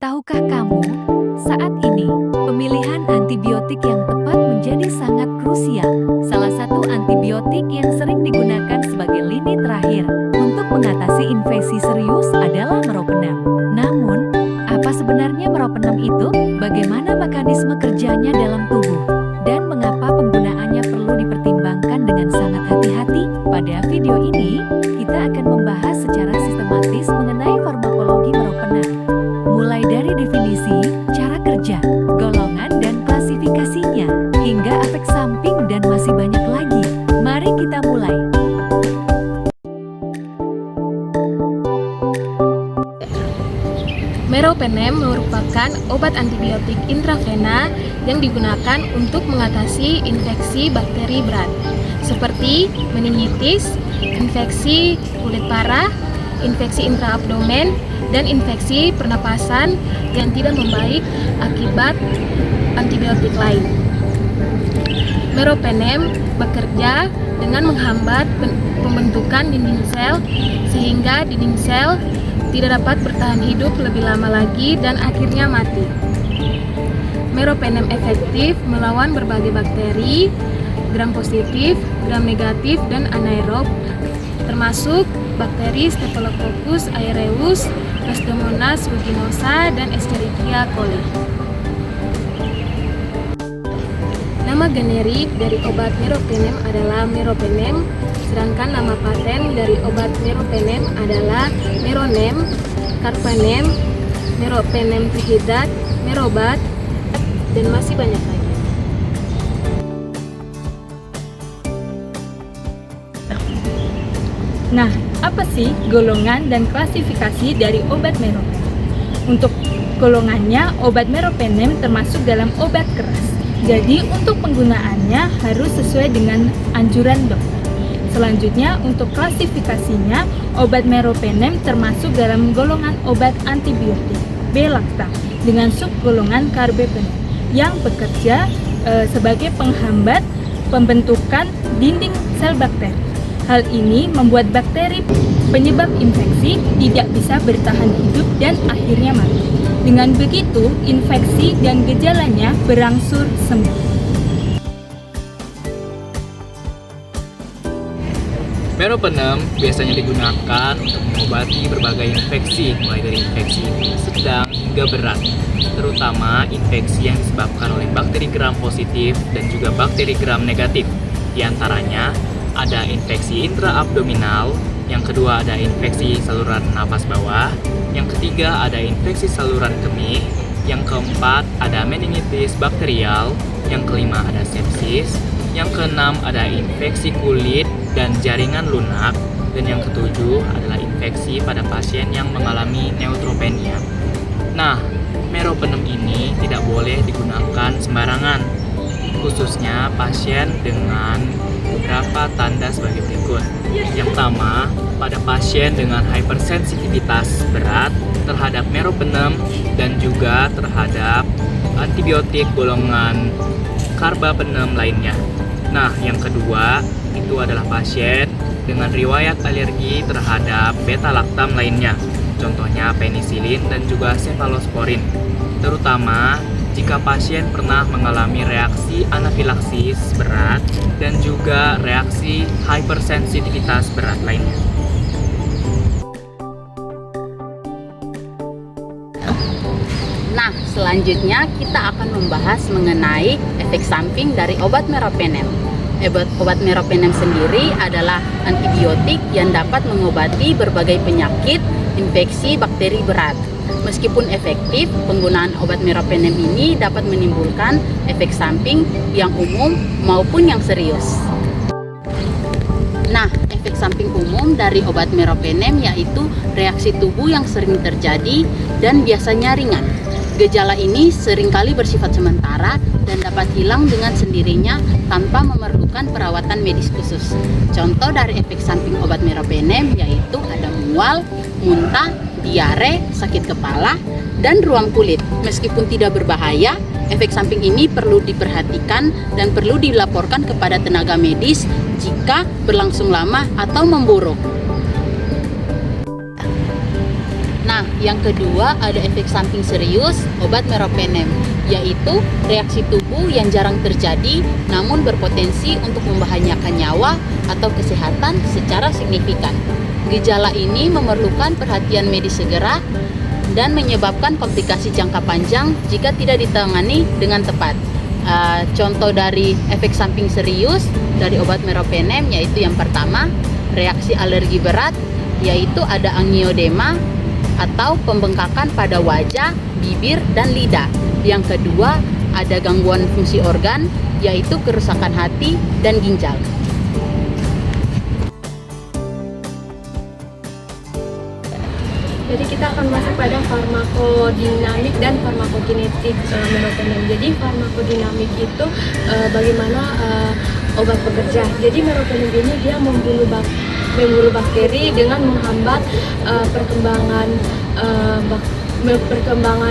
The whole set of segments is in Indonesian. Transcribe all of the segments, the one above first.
Tahukah kamu, saat ini, pemilihan antibiotik yang tepat menjadi sangat krusial. Salah satu antibiotik yang sering digunakan sebagai lini terakhir untuk mengatasi infeksi serius adalah meropenem. Namun, apa sebenarnya meropenem itu? Bagaimana mekanisme kerjanya dalam tubuh? Dan mengapa penggunaannya perlu dipertimbangkan dengan sangat hati-hati? Pada video ini, kita akan membahas secara sistematis mengenai farmakologi meropenem. Mulai dari definisi, cara kerja, golongan dan klasifikasinya, hingga efek samping dan masih banyak lagi. Mari kita mulai. Meropenem merupakan obat antibiotik intravena yang digunakan untuk mengatasi infeksi bakteri berat seperti meningitis, infeksi kulit parah, infeksi intraabdomen, dan infeksi pernapasan yang tidak membaik akibat antibiotik lain. Meropenem bekerja dengan menghambat pembentukan dinding sel sehingga dinding sel tidak dapat bertahan hidup lebih lama lagi dan akhirnya mati. Meropenem efektif melawan berbagai bakteri, gram positif, gram negatif, dan anaerob, termasuk bakteri Staphylococcus aureus, Pseudomonas ruginosa, dan Escherichia coli. Nama generik dari obat meropenem adalah meropenem, sedangkan nama paten dari obat meropenem adalah meronem, carbanem, meropenem trihidrate, merobat, dan masih banyak lagi. Nah, apa sih golongan dan klasifikasi dari obat meropenem? Untuk golongannya, obat meropenem termasuk dalam obat keras. Jadi, untuk penggunaannya harus sesuai dengan anjuran dokter. Selanjutnya, untuk klasifikasinya, obat meropenem termasuk dalam golongan obat antibiotik B-lactam dengan subgolongan carbapenem yang bekerja sebagai penghambat pembentukan dinding sel bakteri. Hal ini membuat bakteri penyebab infeksi tidak bisa bertahan hidup dan akhirnya mati. Dengan begitu, infeksi dan gejalanya berangsur sembuh. Meropenem biasanya digunakan untuk mengobati berbagai infeksi, mulai dari infeksi sedang hingga berat, terutama infeksi yang disebabkan oleh bakteri gram positif dan juga bakteri gram negatif. Di antaranya ada infeksi intraabdominal, yang kedua ada infeksi saluran napas bawah, yang ketiga ada infeksi saluran kemih, yang keempat ada meningitis bakterial, yang kelima ada sepsis, yang keenam ada infeksi kulit dan jaringan lunak, dan yang ketujuh adalah infeksi pada pasien yang mengalami neutropenia. Nah, meropenem ini tidak boleh digunakan sembarangan, khususnya pasien dengan beberapa tanda sebagai berikut. Yang pertama, pada pasien dengan hypersensitivitas berat terhadap meropenem dan juga terhadap antibiotik golongan carbapenem lainnya. Nah, yang kedua, itu adalah pasien dengan riwayat alergi terhadap beta-lactam lainnya, contohnya penisilin dan juga cefalosporin, terutama jika pasien pernah mengalami reaksi anafilaksis berat dan juga reaksi hypersensitivitas berat lainnya. Nah, selanjutnya kita akan membahas mengenai efek samping dari obat meropenem. Obat meropenem sendiri adalah antibiotik yang dapat mengobati berbagai penyakit infeksi bakteri berat. Meskipun efektif, penggunaan obat meropenem ini dapat menimbulkan efek samping yang umum maupun yang serius. Nah, efek samping umum dari obat meropenem yaitu reaksi tubuh yang sering terjadi dan biasanya ringan. Gejala ini seringkali bersifat sementara dan dapat hilang dengan sendirinya tanpa memerlukan perawatan medis khusus. Contoh dari efek samping obat meropenem yaitu ada mual, muntah, diare, sakit kepala, dan ruam kulit. Meskipun tidak berbahaya, efek samping ini perlu diperhatikan dan perlu dilaporkan kepada tenaga medis jika berlangsung lama atau memburuk. Nah, yang kedua ada efek samping serius obat meropenem, yaitu reaksi tubuh yang jarang terjadi namun berpotensi untuk membahayakan nyawa atau kesehatan secara signifikan. Gejala ini memerlukan perhatian medis segera dan menyebabkan komplikasi jangka panjang jika tidak ditangani dengan tepat. Contoh dari efek samping serius dari obat meropenem yaitu yang pertama, reaksi alergi berat, yaitu ada angioedema atau pembengkakan pada wajah, bibir, dan lidah. Yang kedua, ada gangguan fungsi organ, yaitu kerusakan hati dan ginjal. Jadi kita akan masuk pada farmakodinamik dan farmakokinetik meropenem. Jadi farmakodinamik itu bagaimana obat bekerja. Jadi meropenem ini dia membunuh bakteri dengan menghambat perkembangan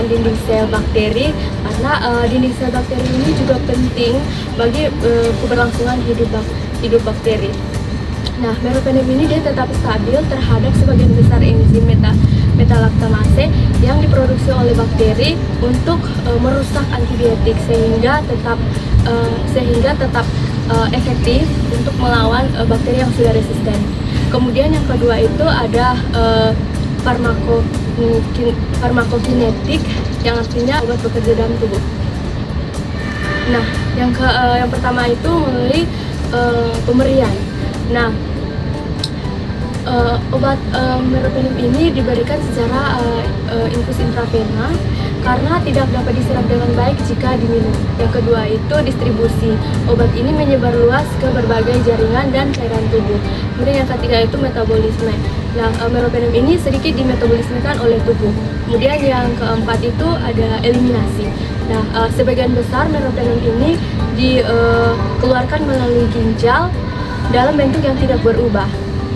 dinding sel bakteri, karena dinding sel bakteri ini juga penting bagi keberlangsungan hidup bakteri. Nah, meropenem ini dia tetap stabil terhadap sebagian besar enzim metalaktamase yang diproduksi oleh bakteri untuk merusak antibiotik sehingga tetap efektif untuk melawan bakteri yang sudah resisten. Kemudian yang kedua itu ada farmakokinetik, yang artinya obat bekerja dalam tubuh. Nah, yang pertama itu melalui pemberian. Nah, obat meropenem ini diberikan secara infus intravena karena tidak dapat diserap dengan baik jika diminum. Yang kedua itu distribusi. Obat ini menyebar luas ke berbagai jaringan dan cairan tubuh. Kemudian yang ketiga itu metabolisme. Nah, meropenem ini sedikit dimetabolismekan oleh tubuh. Kemudian yang keempat itu ada eliminasi. Nah, sebagian besar meropenem ini dikeluarkan melalui ginjal dalam bentuk yang tidak berubah.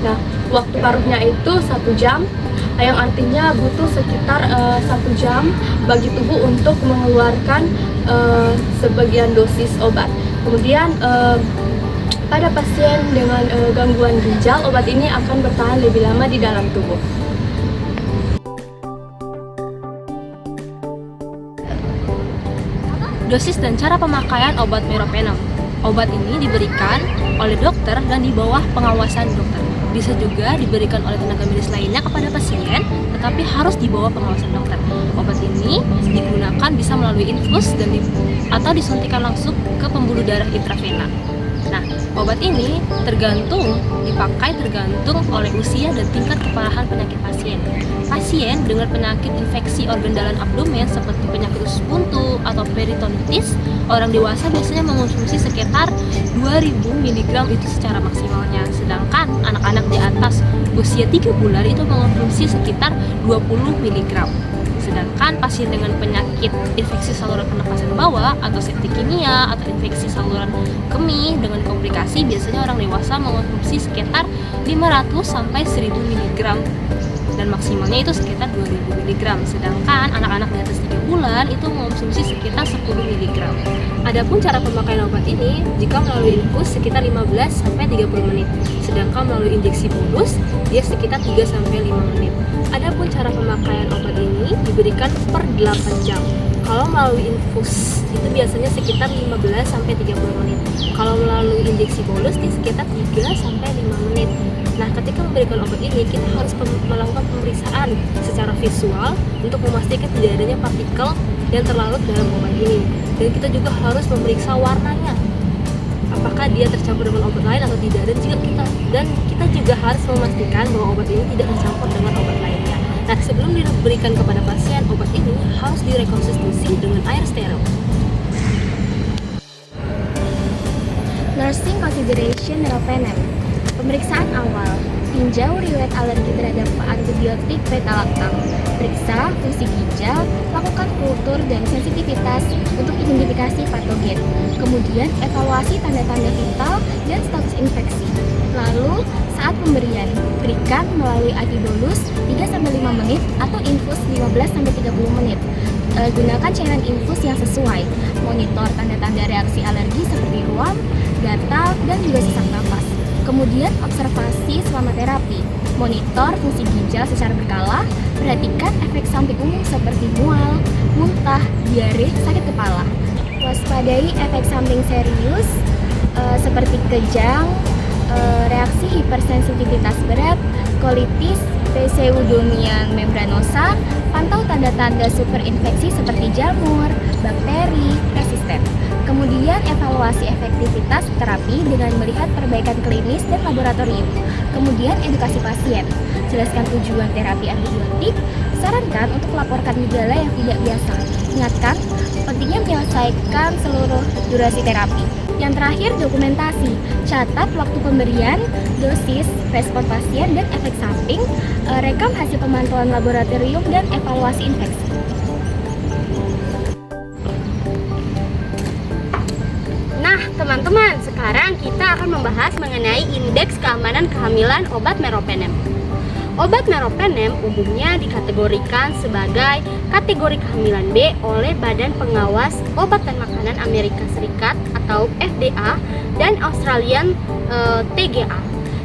Nah, waktu paruhnya itu 1 jam, yang artinya butuh sekitar 1 jam bagi tubuh untuk mengeluarkan sebagian dosis obat. Kemudian pada pasien dengan gangguan ginjal, obat ini akan bertahan lebih lama di dalam tubuh. Dosis dan cara pemakaian obat meropenem. Obat ini diberikan oleh dokter dan di bawah pengawasan dokter. Bisa juga diberikan oleh tenaga medis lainnya kepada pasien, tetapi harus di bawah pengawasan dokter. Obat ini digunakan bisa melalui infus atau disuntikan langsung ke pembuluh darah intravena. Nah, obat ini dipakai tergantung oleh usia dan tingkat keparahan penyakit pasien. Pasien dengan penyakit infeksi organ dalam abdomen seperti penyakit usus buntu atau peritonitis, orang dewasa biasanya mengonsumsi sekitar 2000 mg itu secara maksimalnya. Sedangkan anak-anak di atas usia 3 bulan itu mengonsumsi sekitar 20 mg. Sedangkan pasien dengan penyakit infeksi saluran pernapasan bawah atau septikemia atau infeksi saluran kemih dengan komplikasi biasanya orang dewasa mengonsumsi sekitar 500 sampai 1000 mg dan maksimalnya itu sekitar 2000 mg. Sedangkan anak-anak di atas 3 bulan itu mengonsumsi sekitar 10 mg. Adapun cara pemakaian obat ini jika melalui infus sekitar 15 sampai 30 menit. Sedangkan melalui injeksi bolus dia sekitar 3 sampai 5 menit. Adapun cara pemakaian obat ini diberikan per 8 jam. Kalau melalui infus itu biasanya sekitar 15 sampai 30 menit. Kalau melalui injeksi bolus di sekitar 3 sampai 5 menit. Nah, ketika memberikan obat ini kita harus melakukan pemeriksaan secara visual untuk memastikan tidak adanya partikel yang terlarut dalam obat ini. Dan kita juga harus memeriksa warnanya. Apakah dia tercampur dengan obat lain atau tidak, dan kita juga harus memastikan bahwa obat ini tidak tercampur dengan obat lainnya. Nah, sebelum diberikan kepada pasien, obat ini harus direkonsumsi dengan air steril. Nursing consideration meropenem. Pemeriksaan awal. Tinjau riwayat alergi terhadap antibiotik beta-lactam. Periksa fungsi ginjal, lakukan kultur dan sensitivitas untuk identifikasi patogen. Kemudian evaluasi tanda-tanda vital dan status infeksi. Lalu saat pemberian, berikan melalui IV bolus 3-5 menit atau infus 15-30 menit. Gunakan cairan infus yang sesuai. Monitor tanda-tanda reaksi alergi seperti ruam, gatal, dan juga sesak nafas. Kemudian observasi selama terapi, monitor fungsi ginjal secara berkala, perhatikan efek samping umum seperti mual, muntah, diare, sakit kepala. Waspadai efek samping serius seperti kejang, reaksi hipersensitivitas berat, kolitis, pseudomia membranosa, pantau tanda-tanda superinfeksi seperti jamur, bakteri, resisten. Kemudian evaluasi efektivitas terapi dengan melihat perbaikan klinis dan laboratorium. Kemudian edukasi pasien, jelaskan tujuan terapi antibiotik, sarankan untuk melaporkan gejala yang tidak biasa. Ingatkan, pentingnya menyelesaikan seluruh durasi terapi. Yang terakhir, dokumentasi. Catat waktu pemberian, dosis, respon pasien, dan efek samping, rekam hasil pemantauan laboratorium, dan evaluasi infeksi. Nah, teman-teman, sekarang kita akan membahas mengenai indeks keamanan kehamilan obat meropenem. Obat meropenem umumnya dikategorikan sebagai kategori kehamilan B oleh Badan Pengawas Obat dan Makanan Amerika Serikat atau FDA dan Australian TGA.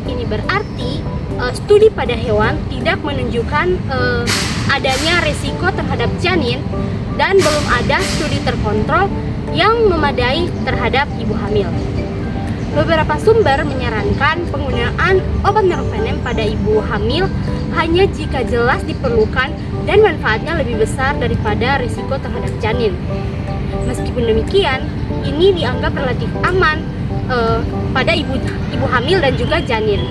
Ini berarti studi pada hewan tidak menunjukkan adanya risiko terhadap janin dan belum ada studi terkontrol yang memadai terhadap ibu hamil. Beberapa sumber menyarankan penggunaan obat meropenem pada ibu hamil hanya jika jelas diperlukan dan manfaatnya lebih besar daripada risiko terhadap janin. Meskipun demikian, ini dianggap relatif aman pada ibu hamil dan juga janin.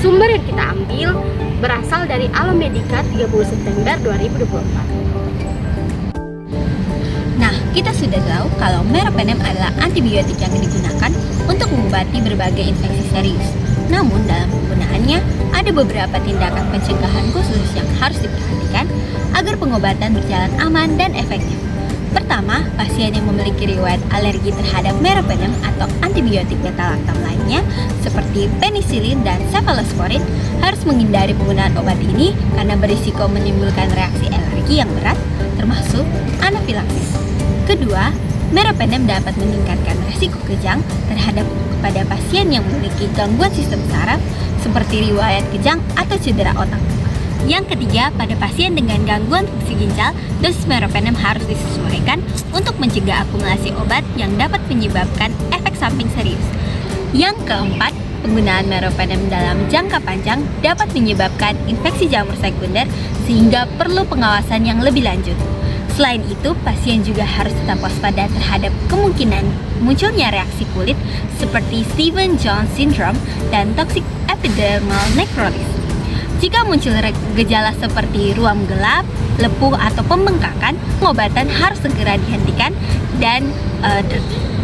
Sumber yang kita ambil berasal dari Alam Medica 30 September 2024. Nah, kita sudah tahu kalau meropenem adalah antibiotik yang digunakan untuk mengobati berbagai infeksi serius. Namun dalam penggunaannya, ada beberapa tindakan pencegahan khusus yang harus diperhatikan agar pengobatan berjalan aman dan efektif. Pertama, pasien yang memiliki riwayat alergi terhadap meropenem atau antibiotik beta-laktam lainnya seperti penisilin dan cephalosporin harus menghindari penggunaan obat ini karena berisiko menimbulkan reaksi alergi yang berat, termasuk anafilaksis. Kedua, meropenem dapat meningkatkan risiko kejang kepada pasien yang memiliki gangguan sistem saraf seperti riwayat kejang atau cedera otak. Yang ketiga, pada pasien dengan gangguan fungsi ginjal, dosis meropenem harus disesuaikan untuk mencegah akumulasi obat yang dapat menyebabkan efek samping serius. Yang keempat, penggunaan meropenem dalam jangka panjang dapat menyebabkan infeksi jamur sekunder sehingga perlu pengawasan yang lebih lanjut. Selain itu, pasien juga harus tetap waspada terhadap kemungkinan munculnya reaksi kulit seperti Stevens-Jones syndrome dan toxic epidermal necrosis. Jika muncul gejala seperti ruam gelap, lepuh atau pembengkakan, pengobatan harus segera dihentikan dan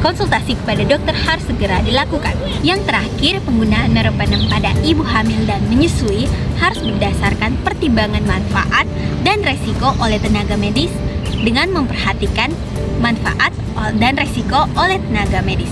konsultasi kepada dokter harus segera dilakukan. Yang terakhir, penggunaan meropenem pada ibu hamil dan menyusui harus berdasarkan pertimbangan manfaat dan resiko oleh tenaga medis dengan memperhatikan manfaat dan resiko oleh tenaga medis.